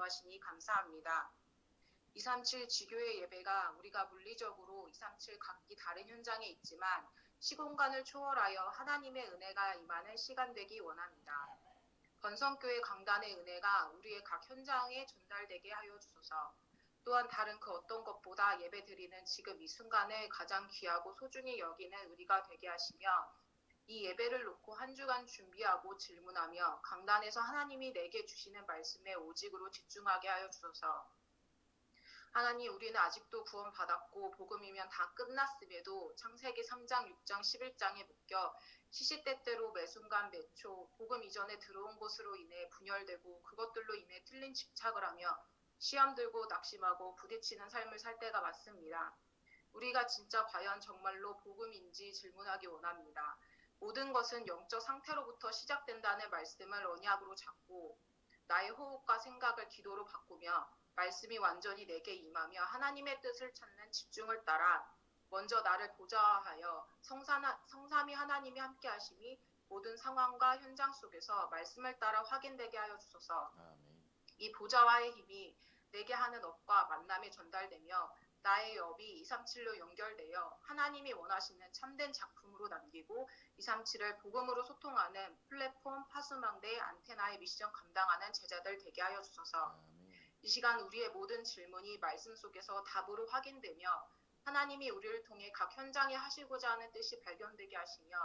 인도하시니 감사합니다. 237 지교회 예배가 우리가 물리적으로 237 각기 다른 현장에 있지만 시공간을 초월하여 하나님의 은혜가 임하는 시간 되기 원합니다. 건성교회 강단의 은혜가 우리의 각 현장에 전달되게 하여 주소서. 또한 다른 그 어떤 것보다 예배드리는 지금 이 순간을 가장 귀하고 소중히 여기는 우리가 되게 하시며 이 예배를 놓고 한 주간 준비하고 질문하며 강단에서 하나님이 내게 주시는 말씀에 오직으로 집중하게 하여 주소서. 하나님, 우리는 아직도 구원받았고 복음이면 다 끝났음에도 창세기 3장, 6장, 11장에 묶여 시시때때로 매 순간 매 초 복음 이전에 들어온 것으로 인해 분열되고 그것들로 인해 틀린 집착을 하며 시험 들고 낙심하고 부딪히는 삶을 살 때가 많습니다. 우리가 진짜 과연 정말로 복음인지 질문하기 원합니다. 모든 것은 영적 상태로부터 시작된다는 말씀을 언약으로 잡고 나의 호흡과 생각을 기도로 바꾸며 말씀이 완전히 내게 임하며 하나님의 뜻을 찾는 집중을 따라 먼저 나를 보좌하여 성삼위 하나님이 함께 하심이 모든 상황과 현장 속에서 말씀을 따라 확인되게 하여 주소서. 이 보좌와의 힘이 내게 하는 업과 만남에 전달되며 나의 업이 237로 연결되어 하나님이 원하시는 참된 작품으로 남기고 237을 복음으로 소통하는 플랫폼, 파수망대, 안테나의 미션 감당하는 제자들 되게 하여 주소서. 이 시간 우리의 모든 질문이 말씀 속에서 답으로 확인되며 하나님이 우리를 통해 각 현장에 하시고자 하는 뜻이 발견되게 하시며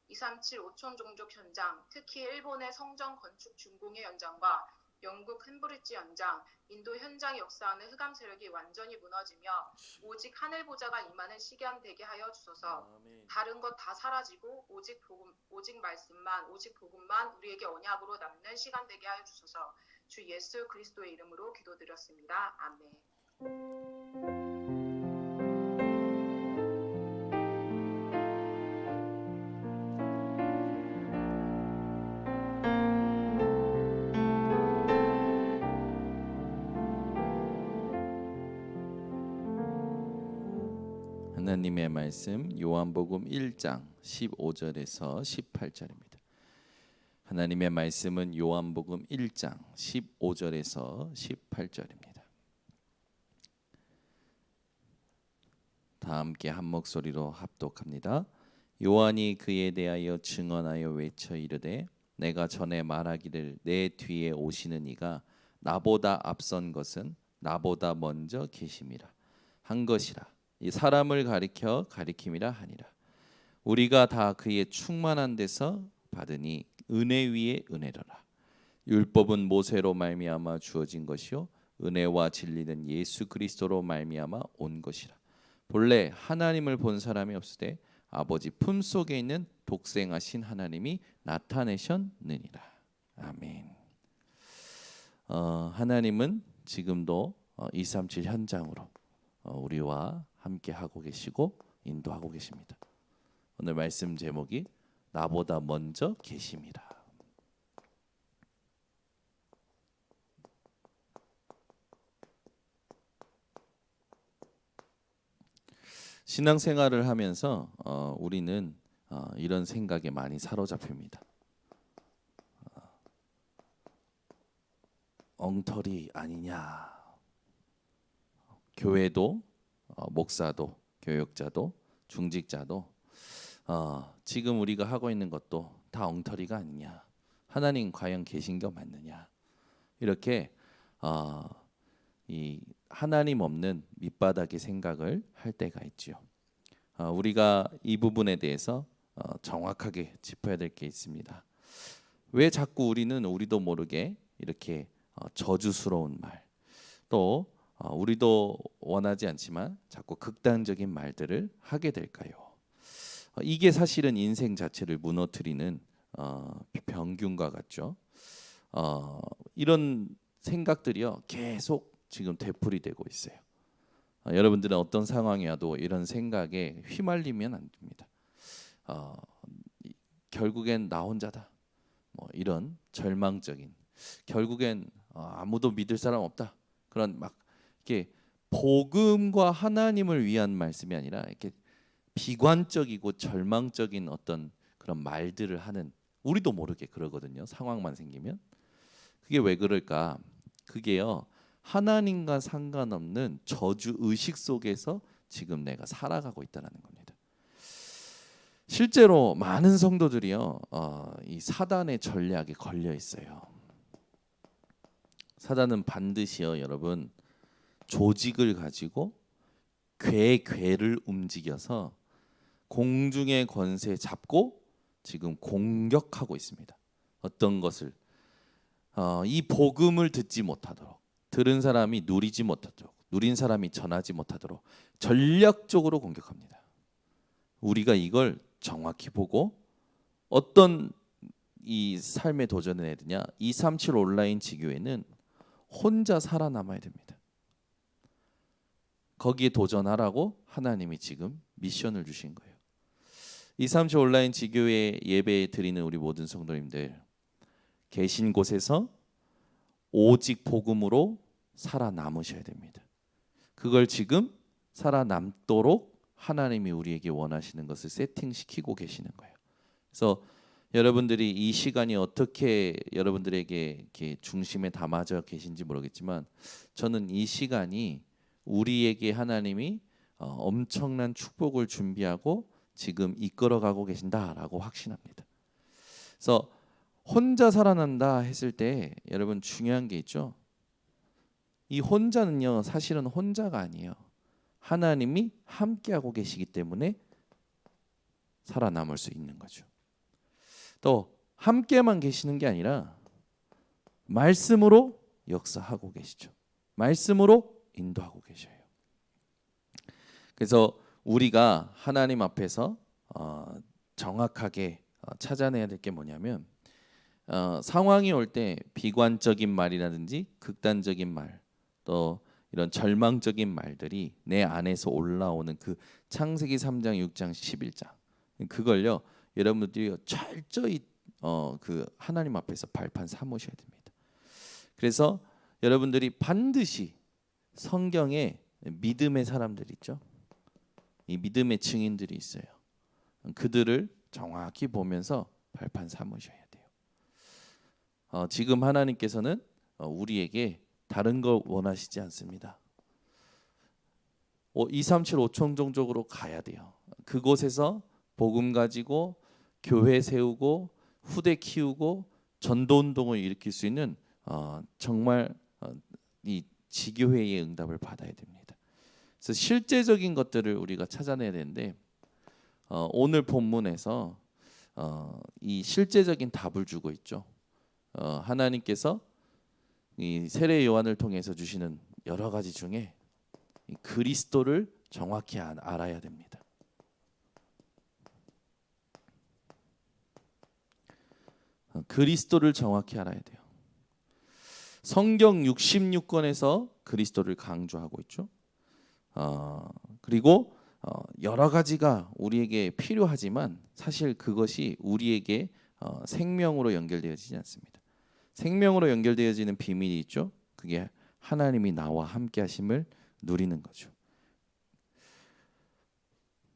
237 오촌 종족 현장, 특히 일본의 성전 건축 준공의 현장과 영국 캠브리지 현장, 인도 현장에 역사하는 흑암 세력이 완전히 무너지며 오직 하늘 보좌가 임하는 시간 되게 하여 주소서. 다른 것 다 사라지고 오직 말씀만, 오직 복음만 우리에게 언약으로 남는 시간 되게 하여 주소서. 주 예수 그리스도의 이름으로 기도드렸습니다. 아멘. 하나님의 말씀 요한복음 1장 15절에서 18절입니다. 하나님의 말씀은 요한복음 1장 15절에서 18절입니다. 다 함께 한 목소리로 합독합니다. 요한이 그에 대하여 증언하여 외쳐 이르되 내가 전에 말하기를 내 뒤에 오시는 이가 나보다 앞선 것은 나보다 먼저 계심이라 한 것이라. 이 사람을 가리킴이라 하니라. 우리가 다 그의 충만한 데서 받으니 은혜 위에 은혜로라. 율법은 모세로 말미암아 주어진 것이요 은혜와 진리는 예수 그리스도로 말미암아 온 것이라. 본래 하나님을 본 사람이 없으되 아버지 품속에 있는 독생하신 하나님이 나타내셨느니라. 아멘. 하나님은 지금도 237 현장으로 우리와 함께 하고 계시고 인도하고 계십니다. 오늘 말씀 제목이 나보다 먼저 계심이라. 신앙생활을 하면서 우리는 이런 생각에 많이 사로잡힙니다. 엉터리 아니냐. 교회도 목사도 교역자도 중직자도 지금 우리가 하고 있는 것도 다 엉터리가 아니냐. 하나님 과연 계신 게 맞느냐. 이렇게 이 하나님 없는 밑바닥의 생각을 할 때가 있죠. 우리가 이 부분에 대해서 정확하게 짚어야 될 게 있습니다. 왜 자꾸 우리도 모르게 이렇게 저주스러운 말, 또 우리도 원하지 않지만 자꾸 극단적인 말들을 하게 될까요? 이게 사실은 인생 자체를 무너뜨리는 병균과 같죠. 이런 생각들이요 계속 지금 되풀이되고 있어요. 여러분들은 어떤 상황이 와도 이런 생각에 휘말리면 안 됩니다. 결국엔 나 혼자다. 뭐 이런 절망적인, 결국엔 아무도 믿을 사람 없다. 그런 막 이렇게 복음과 하나님을 위한 말씀이 아니라 이렇게 비관적이고 절망적인 어떤 그런 말들을 하는, 우리도 모르게 그러거든요. 상황만 생기면. 그게 왜 그럴까? 그게요 하나님과 상관없는 저주 의식 속에서 지금 내가 살아가고 있다는 겁니다. 실제로 많은 성도들이요, 이 사단의 전략에 걸려 있어요. 사단은 반드시요, 여러분, 조직을 가지고 괴를 움직여서 공중의 권세 잡고 지금 공격하고 있습니다. 어떤 것을 이 복음을 듣지 못하도록, 들은 사람이 누리지 못하도록, 누린 사람이 전하지 못하도록 전략적으로 공격합니다. 우리가 이걸 정확히 보고 어떤 이 삶에 도전해야 되냐? 237 온라인 지교회는 혼자 살아남아야 됩니다. 거기에 도전하라고 하나님이 지금 미션을 주신 거예요. 237 온라인 지교회 예배 드리는 우리 모든 성도님들, 계신 곳에서 오직 복음으로 살아남으셔야 됩니다. 그걸 지금 살아남도록 하나님이 우리에게 원하시는 것을 세팅시키고 계시는 거예요. 그래서 여러분들이 이 시간이 어떻게 여러분들에게 이렇게 중심에 담아져 계신지 모르겠지만, 저는 이 시간이 우리에게 하나님이 엄청난 축복을 준비하고 지금 이끌어가고 계신다라고 확신합니다. 그래서 혼자 살아난다 했을 때 여러분 중요한 게 있죠. 이 혼자는요, 사실은 혼자가 아니에요. 하나님이 함께하고 계시기 때문에 살아남을 수 있는 거죠. 또 함께만 계시는 게 아니라 말씀으로 역사하고 계시죠. 말씀으로 인도하고 계셔요. 그래서 우리가 하나님 앞에서 정확하게 찾아내야 될 게 뭐냐면, 상황이 올 때 비관적인 말이라든지 극단적인 말, 또 이런 절망적인 말들이 내 안에서 올라오는 그 창세기 3장, 6장, 11장, 그걸요 여러분들이 철저히 그 하나님 앞에서 발판 삼으셔야 됩니다. 그래서 여러분들이 반드시 성경에 믿음의 사람들 있죠. 이 믿음의 증인들이 있어요. 그들을 정확히 보면서 발판 삼으셔야 돼요. 지금 하나님께서는 우리에게 다른 걸 원하시지 않습니다. 237 5청정적으로 가야 돼요. 그곳에서 복음 가지고 교회 세우고 후대 키우고 전도 운동을 일으킬 수 있는 정말 이 지교회의 응답을 받아야 됩니다. 그래서 실제적인 것들을 우리가 찾아내야 되는데, 오늘 본문에서 이 실제적인 답을 주고 있죠. 하나님께서 이 세례 요한을 통해서 주시는 여러 가지 중에 이 그리스도를 정확히 알아야 됩니다. 그리스도를 정확히 알아야 돼요. 성경 66권에서 그리스도를 강조하고 있죠. 그리고 여러 가지가 우리에게 필요하지만 사실 그것이 우리에게 생명으로 연결되어지지 않습니다. 생명으로 연결되어지는 비밀이 있죠. 그게 하나님이 나와 함께 하심을 누리는 거죠.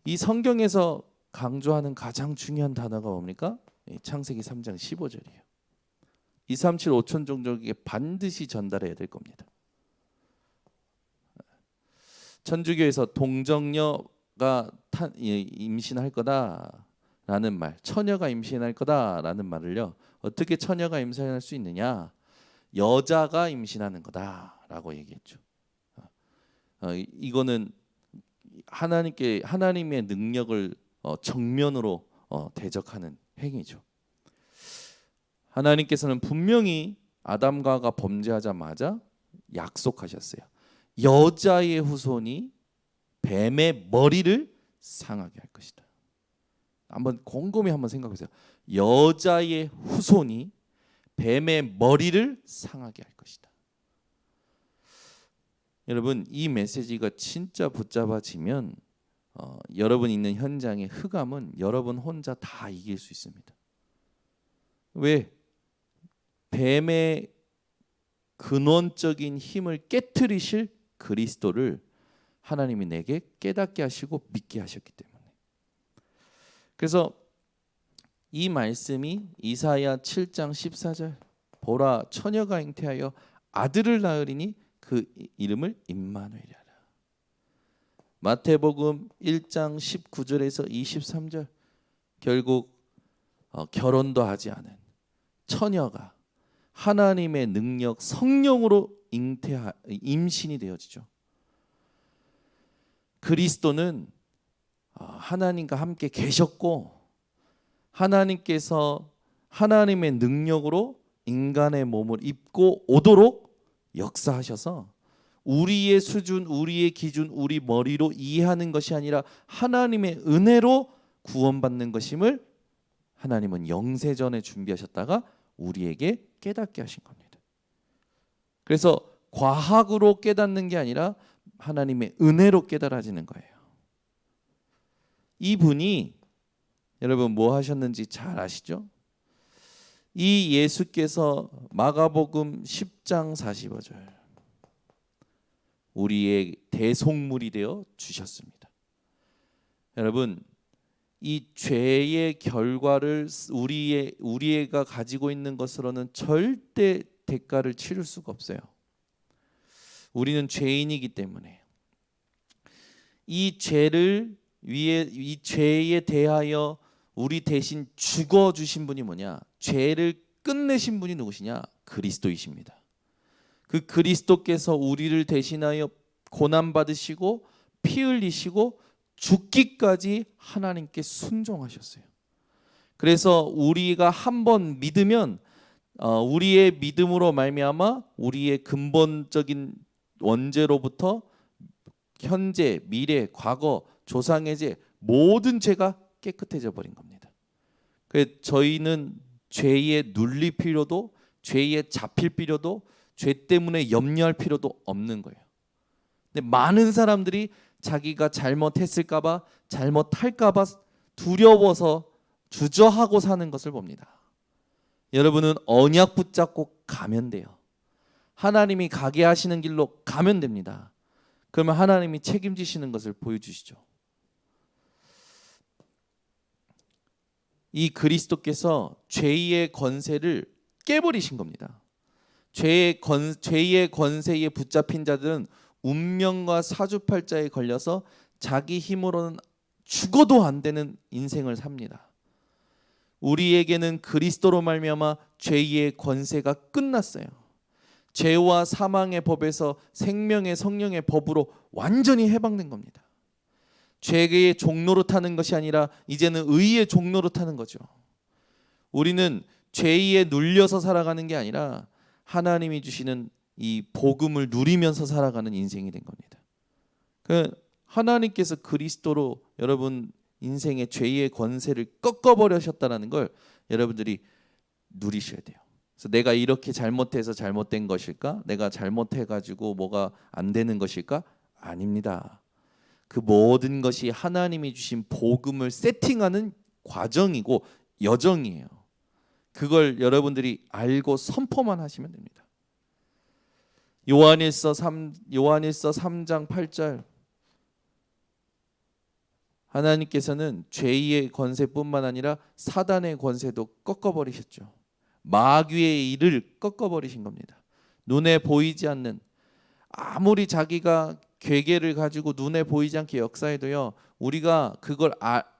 이 성경에서 강조하는 가장 중요한 단어가 뭡니까? 창세기 3장 15절이에요. 237 5천종족에게 반드시 전달해야 될 겁니다. 천주교에서 동정녀가 임신할 거다라는 말, 처녀가 임신할 거다라는 말을요, 어떻게 처녀가 임신할 수 있느냐? 여자가 임신하는 거다라고 얘기했죠. 이거는 하나님의 능력을 정면으로 대적하는 행위죠. 하나님께서는 분명히 아담과 하와가 범죄하자마자 약속하셨어요. 여자의 후손이 뱀의 머리를 상하게 할 것이다. 한번 곰곰이 한번 생각해보세요. 여자의 후손이 뱀의 머리를 상하게 할 것이다. 여러분, 이 메시지가 진짜 붙잡아지면 여러분 있는 현장의 흑암은 여러분 혼자 다 이길 수 있습니다. 왜? 뱀의 근원적인 힘을 깨트리실 그리스도를 하나님이 내게 깨닫게 하시고 믿게 하셨기 때문에. 그래서 이 말씀이 이사야 7장 14절, 보라 처녀가 잉태하여 아들을 낳으리니 그 이름을 임마누엘이라. 마태복음 1장 19절에서 23절 결국 결혼도 하지 않은 처녀가 하나님의 능력 성령으로 임신이 되어지죠. 그리스도는 하나님과 함께 계셨고 하나님께서 하나님의 능력으로 인간의 몸을 입고 오도록 역사하셔서 우리의 수준, 우리의 기준, 우리 머리로 이해하는 것이 아니라 하나님의 은혜로 구원받는 것임을 하나님은 영세전에 준비하셨다가 우리에게 깨닫게 하신 겁니다. 그래서 과학으로 깨닫는 게 아니라 하나님의 은혜로 깨달아지는 거예요. 이분이 여러분 뭐 하셨는지 잘 아시죠? 이 예수께서 마가복음 10장 45절 우리의 대속물이 되어 주셨습니다. 여러분 이 죄의 결과를 우리가 가지고 있는 것으로는 절대 대가를 치를 수가 없어요. 우리는 죄인이기 때문에 이 죄에 대하여 우리 대신 죽어 주신 분이 뭐냐? 죄를 끝내신 분이 누구시냐? 그리스도이십니다. 그 그리스도께서 우리를 대신하여 고난 받으시고 피 흘리시고 죽기까지 하나님께 순종하셨어요. 그래서 우리가 한번 믿으면 우리의 믿음으로 말미암아 우리의 근본적인 원죄로부터 현재, 미래, 과거, 조상의 죄 모든 죄가 깨끗해져 버린 겁니다. 그래서 저희는 죄에 눌릴 필요도 죄에 잡힐 필요도 죄 때문에 염려할 필요도 없는 거예요. 근데 많은 사람들이 자기가 잘못했을까 봐 잘못할까 봐 두려워서 주저하고 사는 것을 봅니다. 여러분은 언약 붙잡고 가면 돼요. 하나님이 가게 하시는 길로 가면 됩니다. 그러면 하나님이 책임지시는 것을 보여주시죠. 이 그리스도께서 죄의 권세를 깨버리신 겁니다. 죄의 권세에 붙잡힌 자들은 운명과 사주팔자에 걸려서 자기 힘으로는 죽어도 안 되는 인생을 삽니다. 우리에게는 그리스도로 말미암아 죄의 권세가 끝났어요. 죄와 사망의 법에서 생명의 성령의 법으로 완전히 해방된 겁니다. 죄의 종로로 타는 것이 아니라 이제는 의의 종로로 타는 거죠. 우리는 죄에 눌려서 살아가는 게 아니라 하나님이 주시는 이 복음을 누리면서 살아가는 인생이 된 겁니다. 하나님께서 그리스도로 여러분 인생의 죄의 권세를 꺾어버리셨다는 걸 여러분들이 누리셔야 돼요. 그래서 내가 이렇게 잘못해서 잘못된 것일까? 내가 잘못해가지고 뭐가 안 되는 것일까? 아닙니다. 그 모든 것이 하나님이 주신 복음을 세팅하는 과정이고 여정이에요. 그걸 여러분들이 알고 선포만 하시면 됩니다. 요한일서 3장 8절 하나님께서는 죄의 권세뿐만 아니라 사단의 권세도 꺾어버리셨죠. 마귀의 일을 꺾어버리신 겁니다. 눈에 보이지 않는 아무리 자기가 계획을 가지고 눈에 보이지 않게 역사해도요. 우리가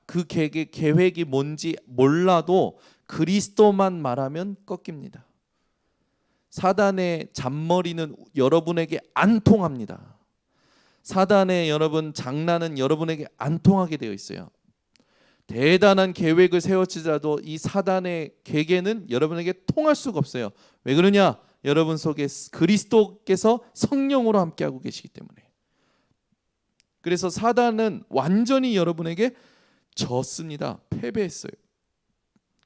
그 계획이 뭔지 몰라도 그리스도만 말하면 꺾입니다. 사단의 잔머리는 여러분에게 안 통합니다. 사단의 여러분 장난은 여러분에게 안 통하게 되어 있어요. 대단한 계획을 세웠지라도 이 사단의 계계는 여러분에게 통할 수가 없어요. 왜 그러냐? 여러분 속에 그리스도께서 성령으로 함께하고 계시기 때문에. 그래서 사단은 완전히 여러분에게 졌습니다. 패배했어요.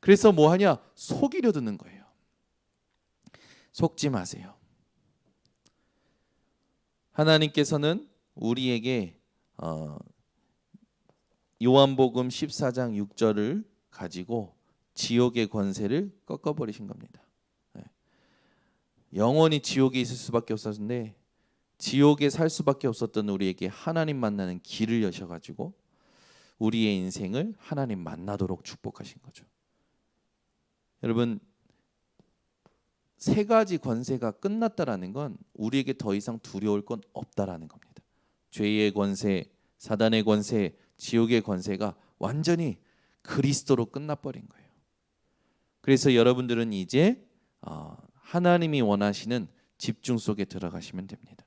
그래서 뭐 하냐? 속이려 드는 거예요. 속지 마세요. 하나님께서는 우리에게 요한복음 14장 6절을 가지고 지옥의 권세를 꺾어버리신 겁니다. 영원히 지옥에 있을 수밖에 없었는데 지옥에 살 수밖에 없었던 우리에게 하나님 만나는 길을 여셔가지고 우리의 인생을 하나님 만나도록 축복하신 거죠. 여러분 세 가지 권세가 끝났다라는 건 우리에게 더 이상 두려울 건 없다라는 겁니다. 죄의 권세, 사단의 권세, 지옥의 권세가 완전히 그리스도로 끝나버린 거예요. 그래서 여러분들은 이제 하나님이 원하시는 집중 속에 들어가시면 됩니다.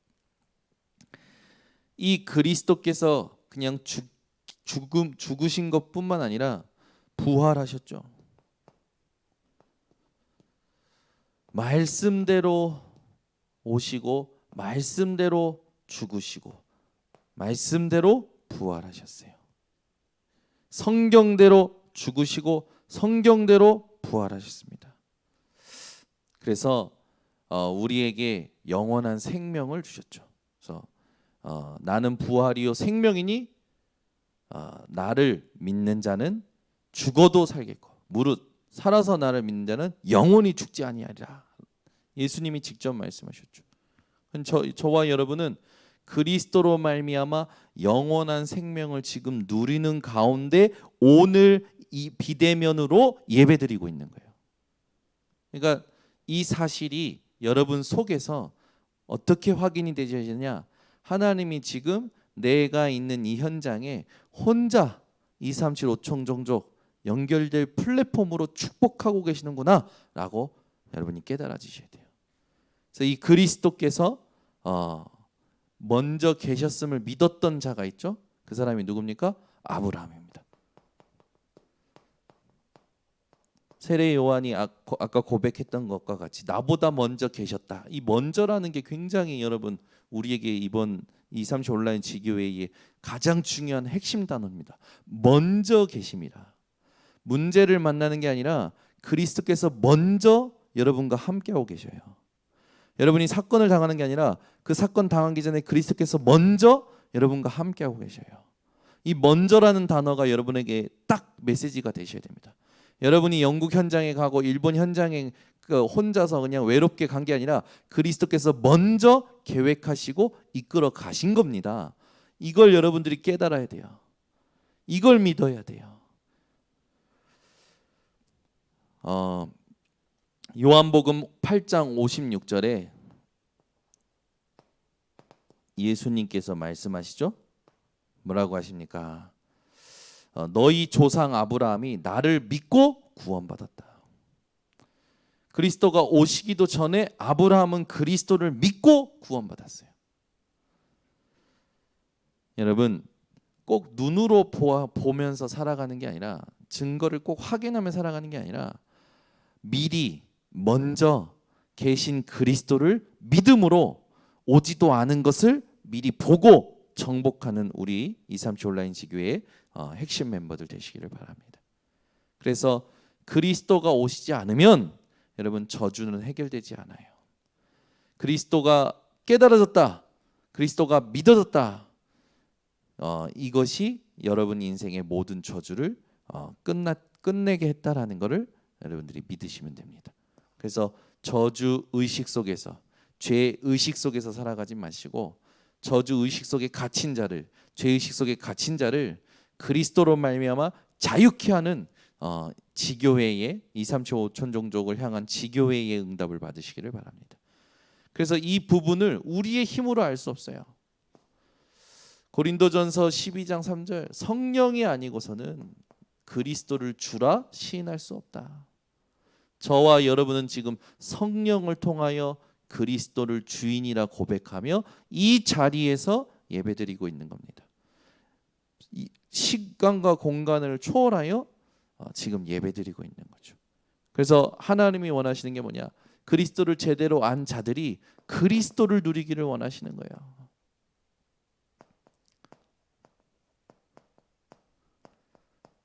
이 그리스도께서 그냥 죽으신 것뿐만 아니라 부활하셨죠. 말씀대로 오시고 말씀대로 죽으시고 말씀대로 부활하셨어요. 성경대로 죽으시고 성경대로 부활하셨습니다. 그래서 우리에게 영원한 생명을 주셨죠. 그래서 나는 부활이요 생명이니 나를 믿는 자는 죽어도 살겠고 무릇 살아서 나를 믿는 자는 영원히 죽지 아니하리라. 예수님이 직접 말씀하셨죠. 저와 여러분은 그리스도로 말미암아 영원한 생명을 지금 누리는 가운데 오늘 이 비대면으로 예배드리고 있는 거예요. 그러니까 이 사실이 여러분 속에서 어떻게 확인이 되느냐? 하나님이 지금 내가 있는 이 현장에 혼자 237 5총 종족 연결될 플랫폼으로 축복하고 계시는구나 라고 여러분이 깨달아지셔야 돼요. 그래서 이 그리스도께서 먼저 계셨음을 믿었던 자가 있죠. 그 사람이 누굽니까? 아브라함입니다. 세례 요한이 아까 고백했던 것과 같이 나보다 먼저 계셨다. 이 먼저라는 게 굉장히 여러분 우리에게 이번 237 온라인 지교회의 가장 중요한 핵심 단어입니다. 먼저 계심이라. 문제를 만나는 게 아니라 그리스도께서 먼저 여러분과 함께하고 계셔요. 여러분이 사건을 당하는 게 아니라 그 사건 당하기 전에 그리스도께서 먼저 여러분과 함께하고 계셔요. 이 먼저라는 단어가 여러분에게 딱 메시지가 되셔야 됩니다. 여러분이 영국 현장에 가고 일본 현장에 혼자서 그냥 외롭게 간 게 아니라 그리스도께서 먼저 계획하시고 이끌어 가신 겁니다. 이걸 여러분들이 깨달아야 돼요. 이걸 믿어야 돼요. 요한복음 8장 56절에 예수님께서 말씀하시죠. 뭐라고 하십니까? 너희 조상 아브라함이 나를 믿고 구원받았다. 그리스도가 오시기도 전에 아브라함은 그리스도를 믿고 구원받았어요. 여러분 꼭 눈으로 보면서 살아가는 게 아니라 증거를 꼭 확인하며 살아가는 게 아니라 미리 먼저 계신 그리스도를 믿음으로 오지도 않은 것을 미리 보고 정복하는 우리 237 온라인 지교회의 핵심 멤버들 되시기를 바랍니다. 그래서 그리스도가 오시지 않으면 여러분 저주는 해결되지 않아요. 그리스도가 깨달아졌다. 그리스도가 믿어졌다. 이것이 여러분 인생의 모든 저주를 끝내게 했다라는 것을 여러분들이 믿으시면 됩니다. 그래서 저주 의식 속에서 죄 의식 속에서 살아가지 마시고 저주 의식 속에 갇힌 자를 죄 의식 속에 갇힌 자를 그리스도로 말미암아 자유케 하는 지교회의 237 5천 종족을 향한 지교회의 응답을 받으시기를 바랍니다. 그래서 이 부분을 우리의 힘으로 알 수 없어요. 고린도전서 12장 3절 성령이 아니고서는 그리스도를 주라 시인할 수 없다. 저와 여러분은 지금 성령을 통하여 그리스도를 주인이라 고백하며 이 자리에서 예배드리고 있는 겁니다. 이 시간과 공간을 초월하여 지금 예배드리고 있는 거죠. 그래서 하나님이 원하시는 게 뭐냐? 그리스도를 제대로 안 자들이 그리스도를 누리기를 원하시는 거예요.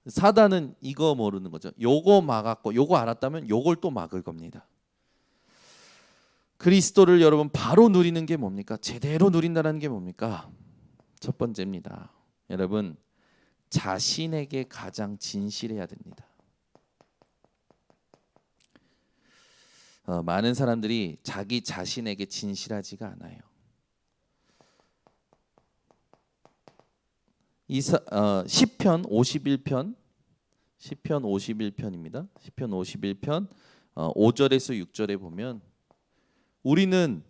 사단은 이거 모르는 거죠. 요거 막았고 요거 알았다면 요걸 또 막을 겁니다. 그리스도를 여러분 바로 누리는 게 뭡니까? 제대로 누린다는 게 뭡니까? 첫 번째입니다. 여러분 자신에게 가장 진실해야 됩니다. 많은 사람들이 자기 자신에게 진실하지가 않아요. 시편 51편 51편입니다. 시편 51편 5절에서 6절에 보면 우리는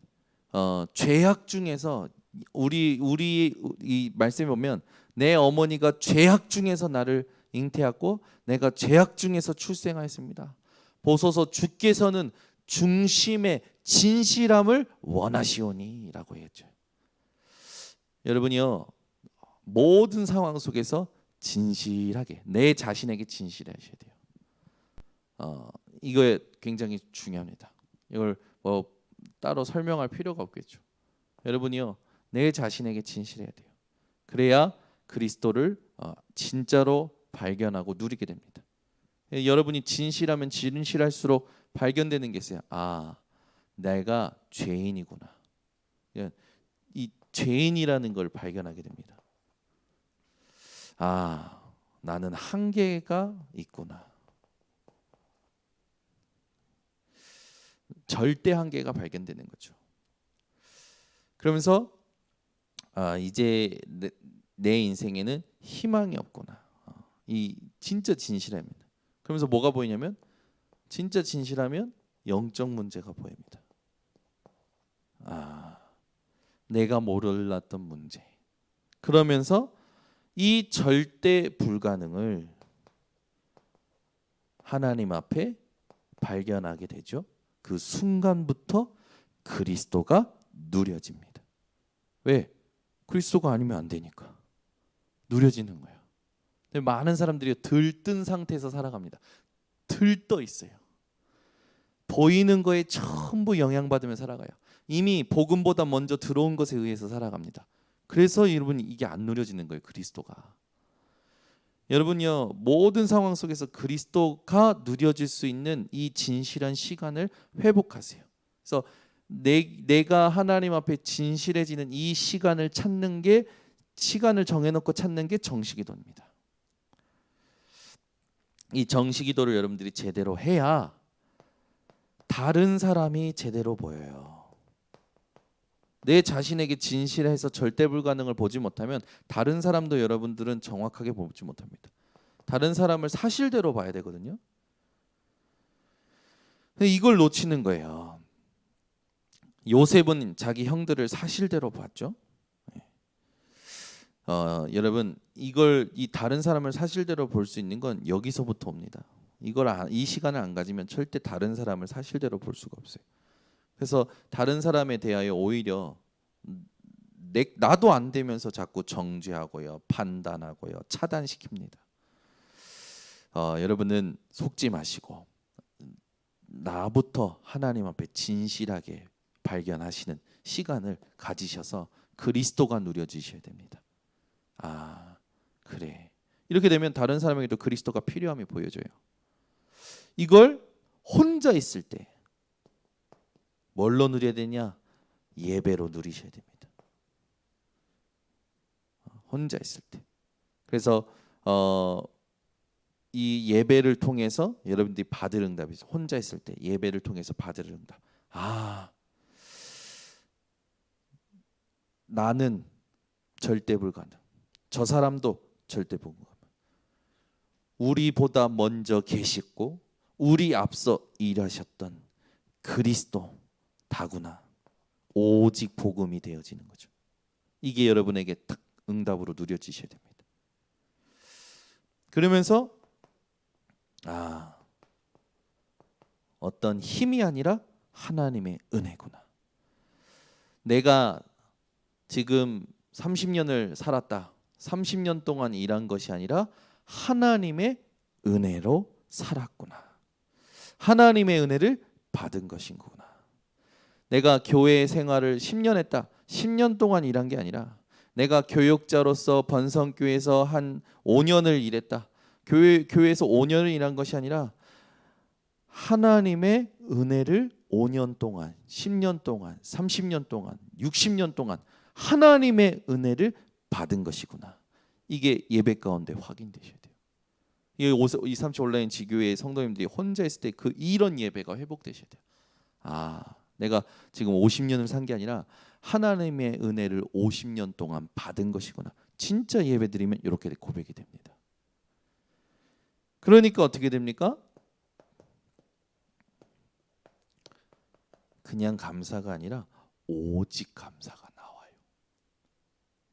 죄악 중에서 우리 이 말씀에 보면 내 어머니가 죄악 중에서 나를 잉태하고 내가 죄악 중에서 출생하였습니다. 보소서 주께서는 중심의 진실함을 원하시오니라고 했죠. 여러분이요, 모든 상황 속에서 진실하게 내 자신에게 진실하셔야 돼요. 이거 굉장히 중요합니다. 이걸 뭐 따로 설명할 필요가 없겠죠. 여러분이요, 내 자신에게 진실해야 돼요. 그래야 그리스도를 진짜로 발견하고 누리게 됩니다. 여러분이 진실하면 진실할수록 발견되는 게 있어요. 아, 내가 죄인이구나. 이 죄인이라는 걸 발견하게 됩니다. 아, 나는 한계가 있구나. 절대 한계가 발견되는 거죠. 그러면서 이제 내 인생에는 희망이 없구나. 이 진짜 진실합니다. 그러면서 뭐가 보이냐면 진짜 진실하면 영적 문제가 보입니다. 내가 몰랐던 문제. 그러면서 이 절대 불가능을 하나님 앞에 발견하게 되죠. 그 순간부터 그리스도가 누려집니다. 왜? 그리스도가 아니면 안 되니까. 누려지는 거예요. 근데 많은 사람들이 들뜬 상태에서 살아갑니다. 들떠 있어요. 보이는 거에 전부 영향받으며 살아가요. 이미 복음보다 먼저 들어온 것에 의해서 살아갑니다. 그래서 여러분 이게 안 누려지는 거예요. 그리스도가. 여러분요, 모든 상황 속에서 그리스도가 누려질 수 있는 이 진실한 시간을 회복하세요. 그래서 내가 하나님 앞에 진실해지는 이 시간을 찾는 게, 시간을 정해놓고 찾는 게 정식기도입니다. 이 정식기도를 여러분들이 제대로 해야 다른 사람이 제대로 보여요. 내 자신에게 진실해서 절대 불가능을 보지 못하면 다른 사람도 여러분들은 정확하게 보지 못합니다. 다른 사람을 사실대로 봐야 되거든요. 이걸 놓치는 거예요. 요셉은 자기 형들을 사실대로 봤죠. 여러분, 이 다른 사람을 사실대로 볼 수 있는 건 여기서부터 옵니다. 이 시간을 안 가지면 절대 다른 사람을 사실대로 볼 수가 없어요. 그래서 다른 사람에 대하여 오히려 나도 안 되면서 자꾸 정죄하고요, 판단하고요, 차단시킵니다. 여러분은 속지 마시고 나부터 하나님 앞에 진실하게 발견하시는 시간을 가지셔서 그리스도가 누려지셔야 됩니다. 그래. 이렇게 되면 다른 사람에게도 그리스도가 필요함이 보여져요. 이걸 혼자 있을 때 뭘로 누려야 되냐? 예배로 누리셔야 됩니다. 혼자 있을 때. 그래서 이 예배를 통해서 여러분들이 받을 응답이 있어요. 혼자 있을 때 예배를 통해서 받을 응답. 나는 절대 불가능. 저 사람도 절대 불가능. 우리보다 먼저 계시고 우리 앞서 일하셨던 그리스도 다구나. 오직 복음이 되어지는 거죠. 이게 여러분에게 딱 응답으로 누려지셔야 됩니다. 그러면서 어떤 힘이 아니라 하나님의 은혜구나. 내가 지금 30년을 살았다. 30년 동안 일한 것이 아니라 하나님의 은혜로 살았구나. 하나님의 은혜를 받은 것인 거구나. 내가 교회 생활을 10년 했다. 10년 동안 일한 게 아니라 내가 교육자로서 번성교회에서 한 5년을 일했다. 교회에서 5년을 일한 것이 아니라 하나님의 은혜를 5년 동안, 10년 동안, 30년 동안, 60년 동안 하나님의 은혜를 받은 것이구나. 이게 예배 가운데 확인되셔야 돼요. 이 237 온라인 지교회 성도님들이 혼자 있을 때 이런 예배가 회복되셔야 돼요. 내가 지금 50년을 산 게 아니라 하나님의 은혜를 50년 동안 받은 것이구나. 진짜 예배 드리면 이렇게 고백이 됩니다. 그러니까 어떻게 됩니까? 그냥 감사가 아니라 오직 감사가 나와요.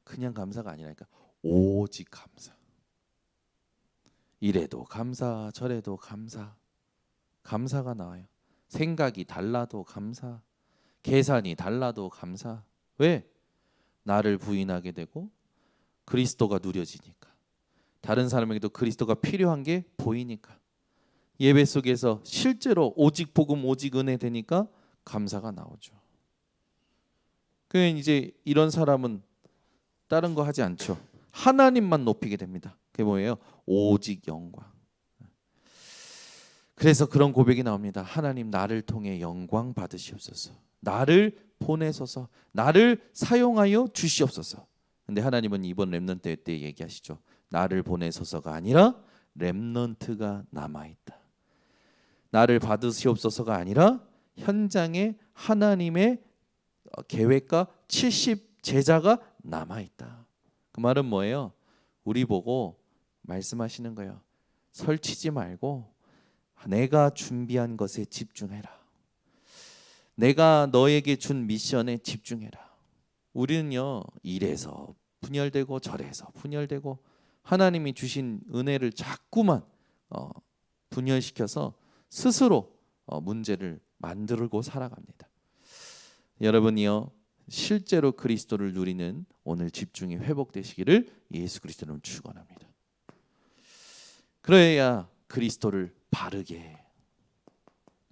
그냥 감사가 아니라니까 오직 감사. 이래도 감사, 저래도 감사. 감사가 나와요. 생각이 달라도 감사, 계산이 달라도 감사. 왜? 나를 부인하게 되고 그리스도가 누려지니까. 다른 사람에게도 그리스도가 필요한 게 보이니까. 예배 속에서 실제로 오직 복음 오직 은혜 되니까 감사가 나오죠. 그 이제 이런 사람은 다른 거 하지 않죠. 하나님만 높이게 됩니다. 그게 뭐예요? 오직 영광. 그래서 그런 고백이 나옵니다. 하나님 나를 통해 영광 받으시옵소서. 나를 보내소서. 나를 사용하여 주시옵소서. 근데 하나님은 이번 렘넌트 때 얘기하시죠. 나를 보내소서가 아니라 렘넌트가 남아있다. 나를 받으시옵소서가 아니라 현장에 하나님의 계획과 70 제자가 남아있다. 그 말은 뭐예요? 우리 보고 말씀하시는 거예요. 설치지 말고 내가 준비한 것에 집중해라. 내가 너에게 준 미션에 집중해라. 우리는요, 이래서 분열되고 저래서 분열되고 하나님이 주신 은혜를 자꾸만 분열시켜서 스스로 문제를 만들고 살아갑니다. 여러분이요, 실제로 그리스도를 누리는 오늘 집중이 회복되시기를 예수 그리스도로 축원합니다. 그래야 그리스도를 바르게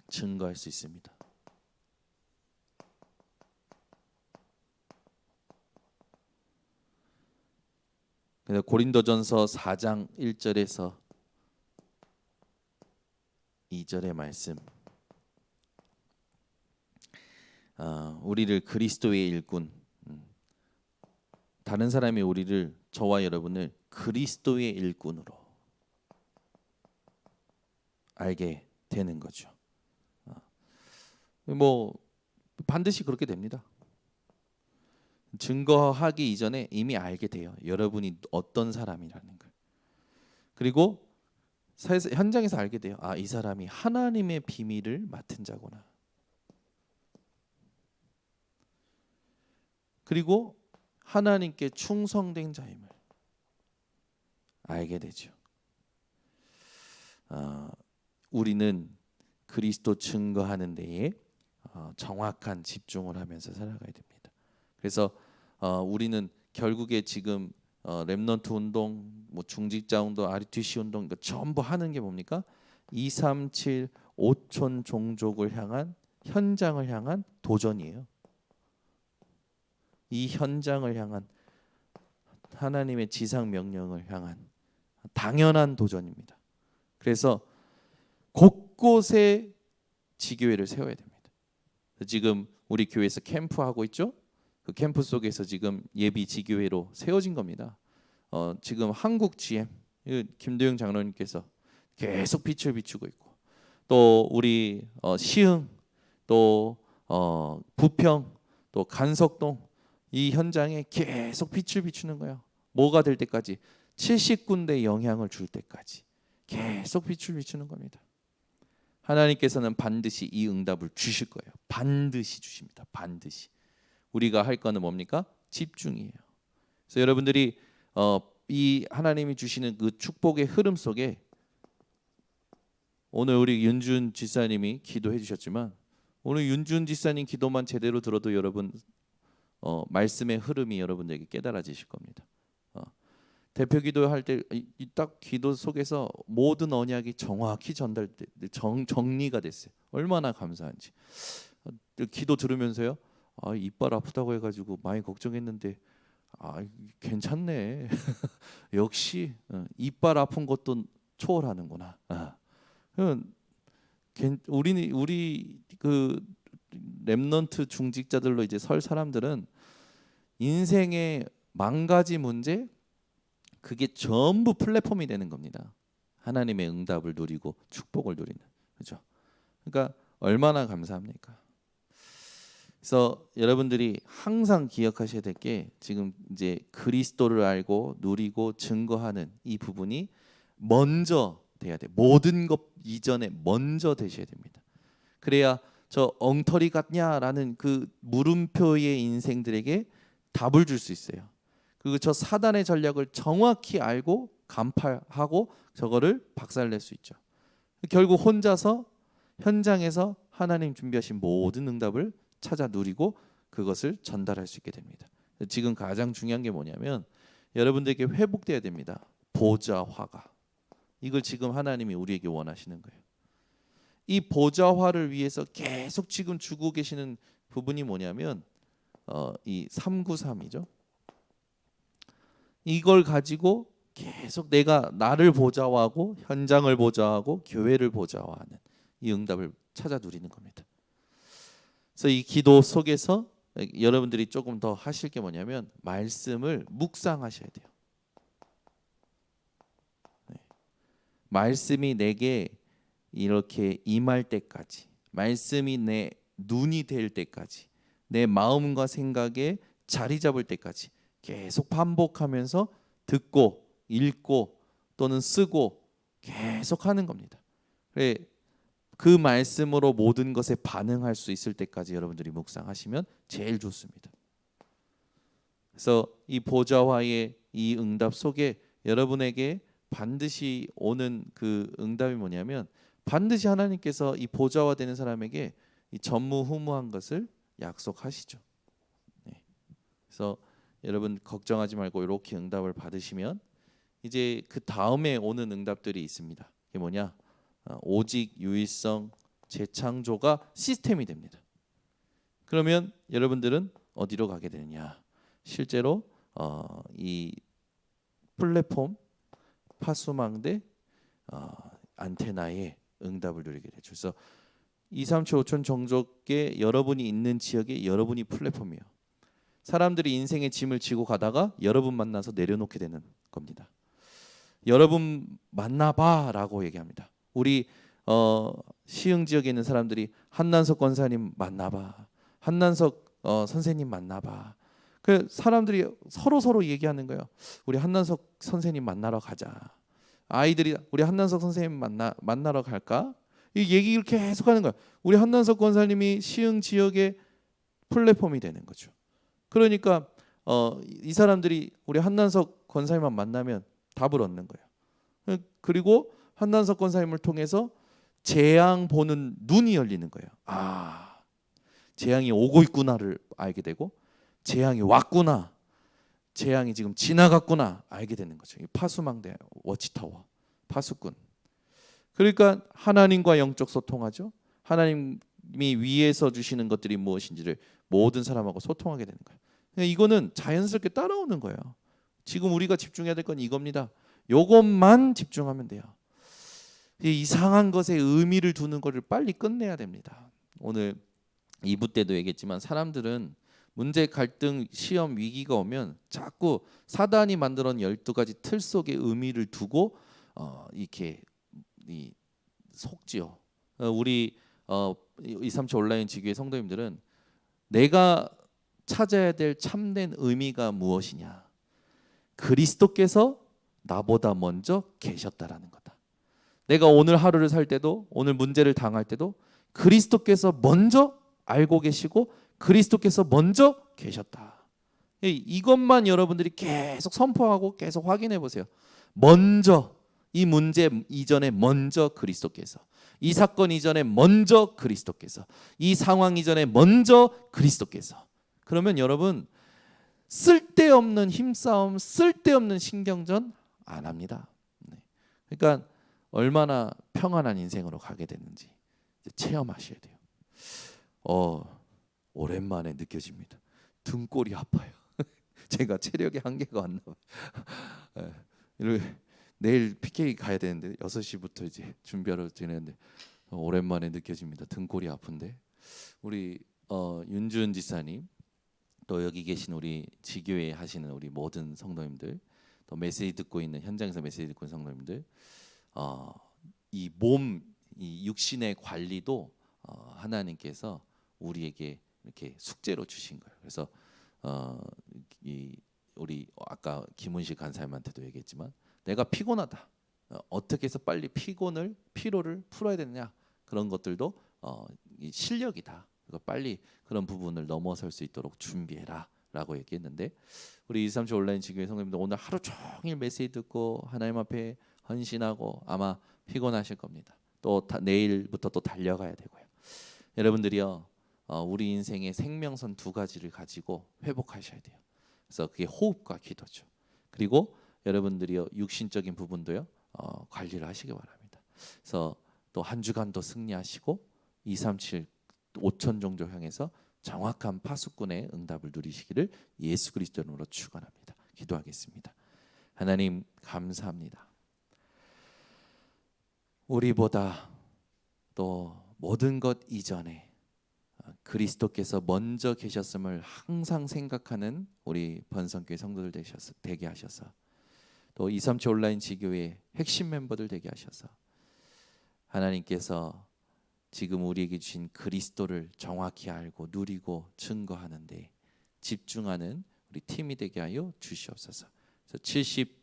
증거할 수 있습니다. 그래서 고린도전서 4장 1절에서 2절의 말씀, 우리를 그리스도의 일꾼, 다른 사람이 우리를, 저와 여러분을 그리스도의 일꾼으로 알게 되는 거죠. 뭐 반드시 그렇게 됩니다. 증거하기 이전에 이미 알게 돼요. 여러분이 어떤 사람이라는 걸. 그리고 현장에서 알게 돼요. 아, 이 사람이 하나님의 비밀을 맡은 자구나. 그리고 하나님께 충성된 자임을 알게 되죠. 우리는 그리스도 증거하는 데에 정확한 집중을 하면서 살아가야 됩니다. 그래서 우리는 결국에 지금 렘넌트 운동, 뭐 중직자 운동, RUTC 운동, 그러니까 전부 하는 게 뭡니까? 237 5천 종족을 향한, 현장을 향한 도전이에요. 이 현장을 향한 하나님의 지상 명령을 향한 당연한 도전입니다. 그래서 곳곳에 지교회를 세워야 됩니다. 지금 우리 교회에서 캠프하고 있죠? 그 캠프 속에서 지금 예비 지교회로 세워진 겁니다. 지금 한국 GM 김도영 장로님께서 계속 빛을 비추고 있고, 또 우리 시흥, 또 부평, 또 간석동, 이 현장에 계속 빛을 비추는 거예요. 뭐가 될 때까지? 70군데 영향을 줄 때까지 계속 빛을 비추는 겁니다. 하나님께서는 반드시 이 응답을 주실 거예요. 반드시 주십니다. 반드시. 우리가 할 거는 뭡니까? 집중이에요. 그래서 여러분들이 이 하나님이 주시는 그 축복의 흐름 속에, 오늘 우리 윤준 지사님이 기도해 주셨지만, 오늘 윤준 지사님 기도만 제대로 들어도 여러분 말씀의 흐름이 여러분에게 깨달아지실 겁니다. 대표 기도할 때 딱 기도 속에서 모든 언약이 정확히 정리가 됐어요. 얼마나 감사한지. 기도 들으면서요, 이빨 아프다고 해가지고 많이 걱정했는데 괜찮네. 역시 이빨 아픈 것도 초월하는구나. 우리 그 렘넌트 중직자들로 이제 설 사람들은 인생의 망가지 문제, 그게 전부 플랫폼이 되는 겁니다. 하나님의 응답을 누리고 축복을 누리는, 그렇죠? 그러니까 얼마나 감사합니까? 그래서 여러분들이 항상 기억하셔야 될 게, 지금 이제 그리스도를 알고 누리고 증거하는 이 부분이 먼저 돼야 돼. 모든 것 이전에 먼저 되셔야 됩니다. 그래야 저 엉터리 같냐라는 그 물음표의 인생들에게 답을 줄 수 있어요. 그리고 저 사단의 전략을 정확히 알고 간파하고 저거를 박살낼 수 있죠. 결국 혼자서 현장에서 하나님 준비하신 모든 응답을 찾아 누리고 그것을 전달할 수 있게 됩니다. 지금 가장 중요한 게 뭐냐면 여러분들에게 회복돼야 됩니다. 보좌화가. 이걸 지금 하나님이 우리에게 원하시는 거예요. 이 보좌화를 위해서 계속 지금 주고 계시는 부분이 뭐냐면 이 393이죠. 이걸 가지고 계속 내가 나를 보좌화하고 현장을 보좌하고 교회를 보좌화하는 이 응답을 찾아 누리는 겁니다. 그래서 이 기도 속에서 여러분들이 조금 더 하실 게 뭐냐면 말씀을 묵상하셔야 돼요. 네. 말씀이 내게 이렇게 임할 때까지, 말씀이 내 눈이 될 때까지, 내 마음과 생각에 자리 잡을 때까지 계속 반복하면서 듣고 읽고 또는 쓰고 계속 하는 겁니다. 그 말씀으로 모든 것에 반응할 수 있을 때까지 여러분들이 묵상하시면 제일 좋습니다. 그래서 이 보좌화의 이 응답 속에 여러분에게 반드시 오는 그 응답이 뭐냐면 반드시 하나님께서 이 보좌화되는 사람에게 이 전무후무한 것을 약속하시죠. 네. 그래서 여러분 걱정하지 말고 이렇게 응답을 받으시면 이제 그 다음에 오는 응답들이 있습니다. 이게 뭐냐? 오직 유일성 재창조가 시스템이 됩니다. 그러면 여러분들은 어디로 가게 되느냐? 실제로 이 플랫폼 파수망대 안테나에 응답을 누리게 되죠. 그래서 2, 3, 5천 종족계 여러분이 있는 지역에 여러분이 플랫폼이에요. 사람들이 인생의 짐을 지고 가다가 여러분 만나서 내려놓게 되는 겁니다. 여러분 만나봐라고 얘기합니다. 우리 시흥 지역에 있는 사람들이 한난석 권사님 만나봐, 한난석 선생님 만나봐. 그 사람들이 서로 얘기하는 거예요. 우리 한난석 선생님 만나러 가자. 아이들이 우리 한난석 선생님 만나러 갈까? 이 얘기를 계속 하는 거예요. 우리 한난석 권사님이 시흥 지역의 플랫폼이 되는 거죠. 그러니까 이 사람들이 우리 한난석 권사님만 만나면 답을 얻는 거예요. 그리고 한난석 권사님을 통해서 재앙 보는 눈이 열리는 거예요. 아, 재앙이 오고 있구나를 알게 되고 재앙이 왔구나, 재앙이 지금 지나갔구나 알게 되는 거죠. 파수망대, 워치타워, 파수꾼. 그러니까 하나님과 영적 소통하죠. 하나님이 위에서 주시는 것들이 무엇인지를 모든 사람하고 소통하게 되는 거예요. 이거는 자연스럽게 따라오는 거예요. 지금 우리가 집중해야 될 건 이겁니다. 요것만 집중하면 돼요. 이상한 것에 의미를 두는 것을 빨리 끝내야 됩니다. 오늘 2부 때도 얘기했지만 사람들은 문제, 갈등, 시험, 위기가 오면 자꾸 사단이 만들어 놓은 12가지 틀 속에 의미를 두고 이렇게 속지요. 우리 237 온라인 지교회 성도님들은 내가 찾아야 될 참된 의미가 무엇이냐? 그리스도께서 나보다 먼저 계셨다라는 거다. 내가 오늘 하루를 살 때도 오늘 문제를 당할 때도 그리스도께서 먼저 알고 계시고 그리스도께서 먼저 계셨다. 이것만 여러분들이 계속 선포하고 계속 확인해 보세요. 먼저 이 문제 이전에 먼저 그리스도께서, 이 사건 이전에 먼저 그리스도께서, 이 상황 이전에 먼저 그리스도께서. 그러면 여러분 쓸데없는 힘싸움, 쓸데없는 신경전 안 합니다. 그러니까 얼마나 평안한 인생으로 가게 되는지 체험하셔야 돼요. 오랜만에 느껴집니다. 등골이 아파요. 제가 체력의 한계가 왔나 봐요. 내일 PK 가야 되는데 6시부터 이제 준비하러 지내는데 오랜만에 느껴집니다. 등골이 아픈데 우리 윤준 지사님, 또 여기 계신 우리 지교회 하시는 우리 모든 성도님들, 또 메시지 듣고 있는 현장에서 메시지 듣고 있는 성도님들, 이 몸, 이 육신의 관리도 하나님께서 우리에게 이렇게 숙제로 주신 거예요. 그래서 우리 아까 김은식 간사님한테도 얘기했지만 내가 피곤하다. 어떻게 해서 빨리 피로를 풀어야 되느냐, 그런 것들도 이 실력이다. 그거 빨리 그런 부분을 넘어설 수 있도록 준비해라라고 얘기했는데 우리 237 온라인 지교회 성도님들 오늘 하루 종일 메시지 듣고 하나님 앞에 헌신하고 아마 피곤하실 겁니다. 또 내일부터 또 달려가야 되고요. 여러분들이요 우리 인생의 생명선 두 가지를 가지고 회복하셔야 돼요. 그래서 그게 호흡과 기도죠. 그리고 여러분들이요 육신적인 부분도요 관리를 하시기 바랍니다. 그래서 또 한 주간도 승리하시고 237 5천 종족 향해서 정확한 파수꾼의 응답을 누리시기를 예수 그리스도 이름으로 축원합니다. 기도하겠습니다. 하나님 감사합니다. 우리보다 또 모든 것 이전에 그리스도께서 먼저 계셨음을 항상 생각하는 우리 번성교회 성도들 되게 하셔서 또 237 온라인 지교회 핵심 멤버들 되게 하셔서 하나님께서 지금 우리에게 주신 그리스도를 정확히 알고 누리고 증거하는데 집중하는 우리 팀이 되게 하여 주시옵소서. 그래서 70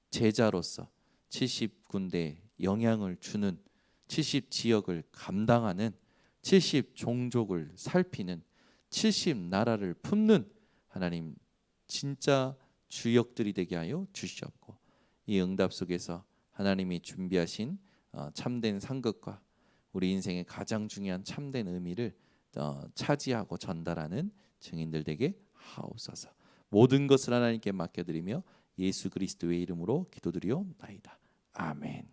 제자로서 70군데 영향을 주는 70 지역을 감당하는 70 종족을 살피는 70 나라를 품는 하나님 진짜 주역들이 되게 하여 주시옵고 이 응답 속에서 하나님이 준비하신 참된 상급과 우리 인생의 가장 중요한 참된 의미를 차지하고 전달하는 증인들 되게 하옵소서. 모든 것을 하나님께 맡겨드리며 예수 그리스도의 이름으로 기도드리옵나이다. 아멘.